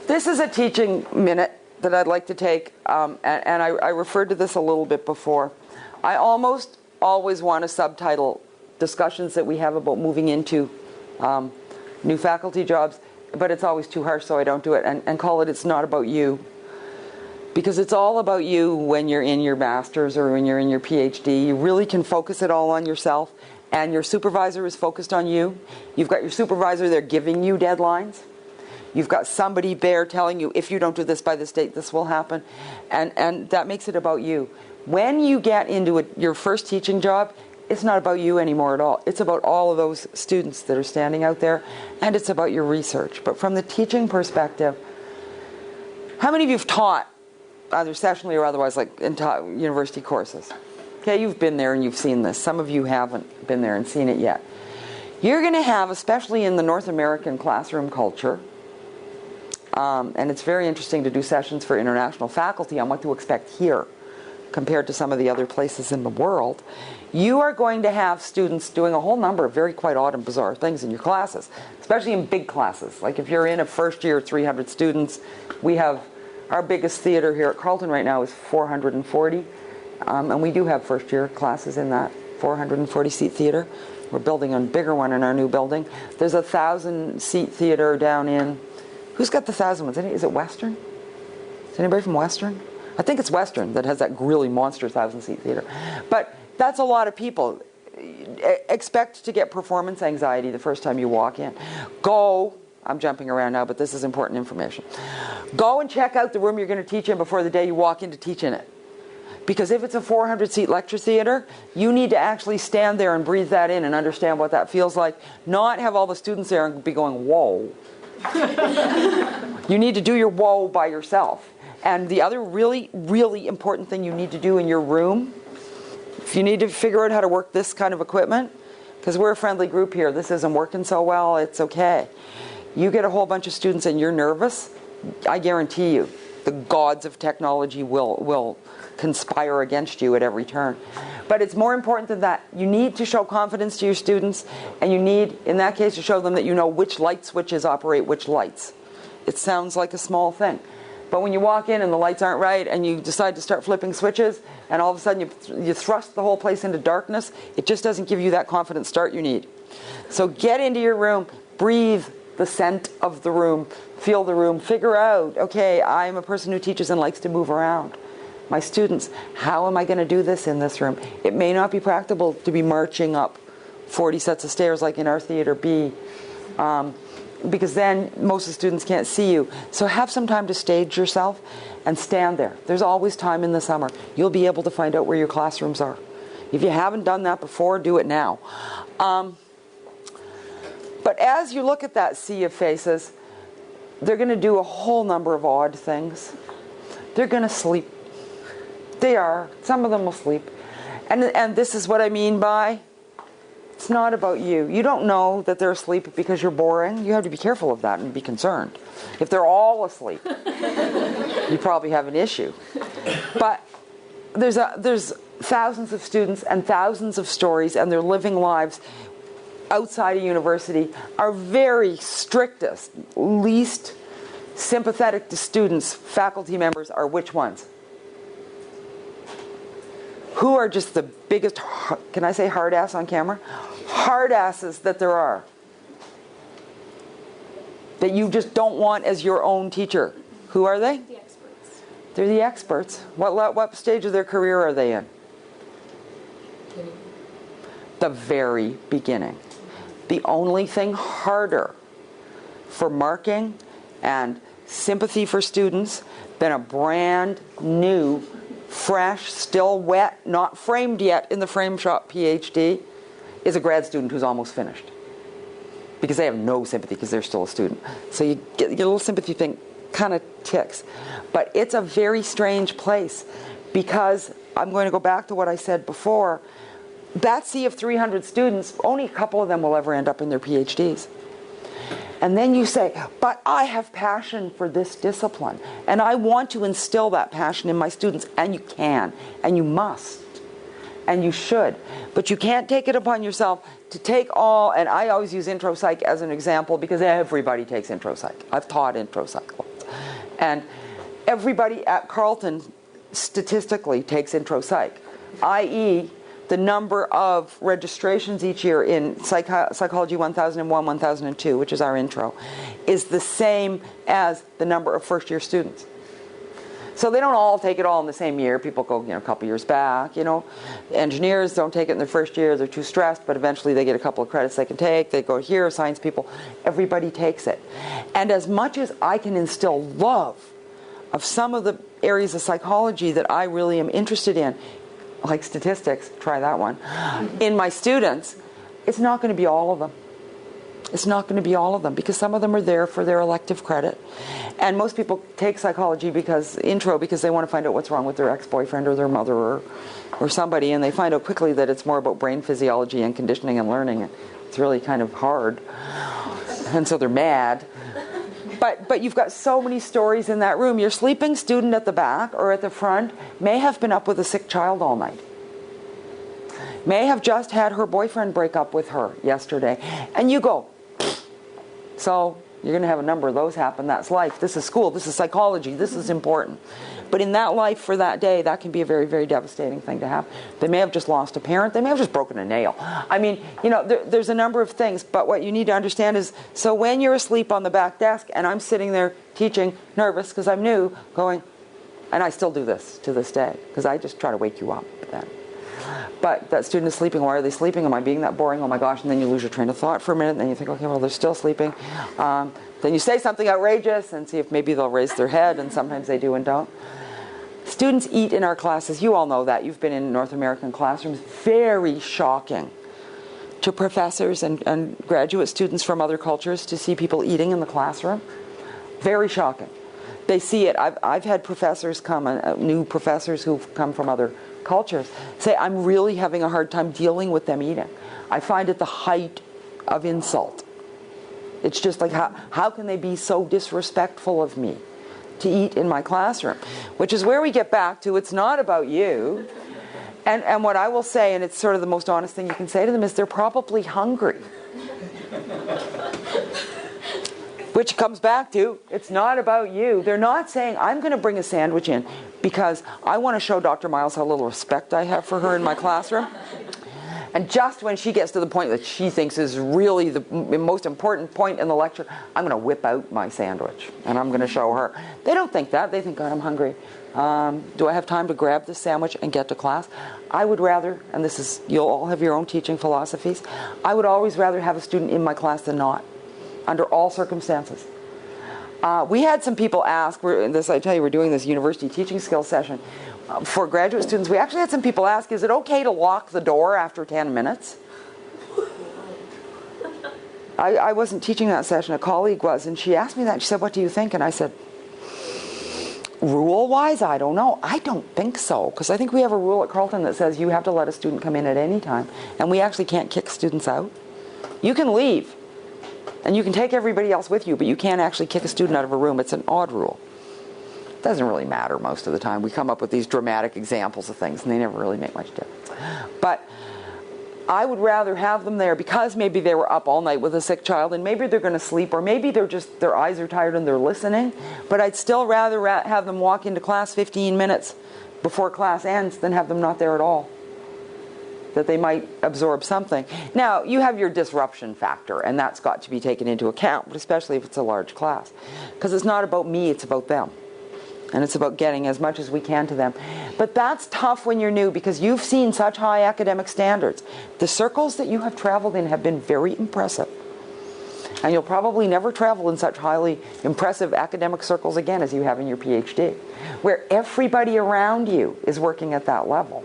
This is a teaching minute that I'd like to take, and I referred to this a little bit before. I almost always want to subtitle discussions that we have about moving into new faculty jobs, but it's always too harsh, so I don't do it, and call it "It's Not About You." Because it's all about you when you're in your master's or when you're in your PhD. You really can focus it all on yourself, and your supervisor is focused on you. You've got your supervisor there giving you deadlines. You've got somebody there telling you, if you don't do this by this date, this will happen. And that makes it about you. When you get into your first teaching job, it's not about you anymore at all. It's about all of those students that are standing out there, and it's about your research. But from the teaching perspective, how many of you have taught, either sessionally or otherwise, like in university courses? Okay, you've been there and you've seen this. Some of you haven't been there and seen it yet. You're going to have, especially in the North American classroom culture, and it's very interesting to do sessions for international faculty on what to expect here compared to some of the other places in the world. You are going to have students doing a whole number of very quite odd and bizarre things in your classes, especially in big classes. Like if you're in a first year, 300 students, we have our biggest theater here at Carleton right now is 440, and we do have first year classes in that 440 seat theater. We're building a bigger one in our new building. There's a 1,000 seat theater down in, who's got the 1,000 ones? Is it Western? Is anybody from Western? I think it's Western that has that really monster 1,000 seat theater. But that's a lot of people. Expect to get performance anxiety the first time you walk in. I'm jumping around now, but this is important information. Go and check out the room you're going to teach in before the day you walk in to teach in it. Because if it's a 400-seat lecture theater, you need to actually stand there and breathe that in and understand what that feels like. Not have all the students there and be going, whoa. You need to do your whoa by yourself. And the other really, really important thing you need to do in your room, if you need to figure out how to work this kind of equipment, because we're a friendly group here, this isn't working so well, it's okay. You get a whole bunch of students and you're nervous, I guarantee you, the gods of technology will conspire against you at every turn. But it's more important than that. You need to show confidence to your students, and you need, in that case, to show them that you know which light switches operate which lights. It sounds like a small thing. But when you walk in and the lights aren't right and you decide to start flipping switches and all of a sudden you thrust the whole place into darkness, it just doesn't give you that confident start you need. So get into your room, breathe the scent of the room, feel the room, figure out, okay, I'm a person who teaches and likes to move around. My students, how am I going to do this in this room? It may not be practical to be marching up 40 sets of stairs like in our Theater B, because then most of the students can't see you. So have some time to stage yourself and stand there. There's always time in the summer. You'll be able to find out where your classrooms are. If you haven't done that before, do it now. But as you look at that sea of faces, they're going to do a whole number of odd things. They're going to sleep. They are. Some of them will sleep. And this is what I mean by, it's not about you. You don't know that they're asleep because you're boring. You have to be careful of that and be concerned. If they're all asleep, you probably have an issue. But there's thousands of students and thousands of stories, and they're living lives outside a university. Our very strictest, least sympathetic to students, faculty members are which ones? Who are just the biggest, can I say hard ass on camera? Hard asses that there are. That you just don't want as your own teacher. Who are they? The experts. They're the experts. What stage of their career are they in? The very beginning. The only thing harder for marking and sympathy for students than a brand new, fresh, still wet, not framed yet in the frame shop PhD is a grad student who's almost finished. Because they have no sympathy because they're still a student. So you get a little sympathy thing kind of ticks. But it's a very strange place because I'm going to go back to what I said before. That sea of 300 students, only a couple of them will ever end up in their PhDs. And then you say, but I have passion for this discipline, and I want to instill that passion in my students. And you can, and you must, and you should. But you can't take it upon yourself to take all, and I always use intro psych as an example because everybody takes intro psych. I've taught intro psych. And everybody at Carleton statistically takes intro psych, i.e., the number of registrations each year in Psychology 1001, 1002, which is our intro, is the same as the number of first-year students. So they don't all take it all in the same year. People go, a couple years back, Engineers don't take it in their first year. They're too stressed, but eventually they get a couple of credits they can take. They go here, science people. Everybody takes it. And as much as I can instill love of some of the areas of psychology that I really am interested in, like statistics, try that one, in my students, it's not going to be all of them. It's not going to be all of them because some of them are there for their elective credit. And most people take psychology because they want to find out what's wrong with their ex-boyfriend or their mother or somebody, and they find out quickly that it's more about brain physiology and conditioning and learning. And it's really kind of hard. And so they're mad. But you've got so many stories in that room. Your sleeping student at the back or at the front may have been up with a sick child all night. May have just had her boyfriend break up with her yesterday. And you go, so you're going to have a number of those happen. That's life. This is school. This is psychology. This is important. But in that life for that day, that can be a very, very devastating thing to have. They may have just lost a parent. They may have just broken a nail. I mean, there's a number of things. But what you need to understand is, so when you're asleep on the back desk and I'm sitting there teaching, nervous because I'm new, going, and I still do this to this day because I just try to wake you up then. But that student is sleeping. Why are they sleeping? Am I being that boring? Oh my gosh. And then you lose your train of thought for a minute. And then you think, okay, well, they're still sleeping. Then you say something outrageous and see if maybe they'll raise their head. And sometimes they do and don't. Students eat in our classes. You all know that. You've been in North American classrooms. Very shocking to professors and graduate students from other cultures to see people eating in the classroom. Very shocking. They see it. I've had professors come, new professors who've come from other cultures, say, I'm really having a hard time dealing with them eating. I find it the height of insult. It's just like, how can they be so disrespectful of me to eat in my classroom? Which is where we get back to, it's not about you. And what I will say, and it's sort of the most honest thing you can say to them, is they're probably hungry. Which comes back to, it's not about you. They're not saying, I'm going to bring a sandwich in because I want to show Dr. Miles how little respect I have for her in my classroom. And just when she gets to the point that she thinks is really the most important point in the lecture, I'm going to whip out my sandwich and I'm going to show her. They don't think that. They think, God, I'm hungry. Do I have time to grab this sandwich and get to class? I would rather, and this is, you'll all have your own teaching philosophies, I would always rather have a student in my class than not, under all circumstances. We had some people ask, I tell you, we're doing this university teaching skills session for graduate students. We actually had some people ask, is it okay to lock the door after 10 minutes? I wasn't teaching that session, a colleague was, and she asked me that. She said, what do you think? And I said, rule-wise, I don't know. I don't think so, because I think we have a rule at Carleton that says you have to let a student come in at any time, and we actually can't kick students out. You can leave. And you can take everybody else with you, but you can't actually kick a student out of a room. It's an odd rule. It doesn't really matter most of the time. We come up with these dramatic examples of things, and they never really make much difference. But I would rather have them there because maybe they were up all night with a sick child, and maybe they're going to sleep, or maybe they're just, their eyes are tired and they're listening. But I'd still rather have them walk into class 15 minutes before class ends than have them not there at all, that they might absorb something. Now, you have your disruption factor, and that's got to be taken into account, but especially if it's a large class. Because it's not about me, it's about them. And it's about getting as much as we can to them. But that's tough when you're new, because you've seen such high academic standards. The circles that you have traveled in have been very impressive. And you'll probably never travel in such highly impressive academic circles again as you have in your PhD, where everybody around you is working at that level.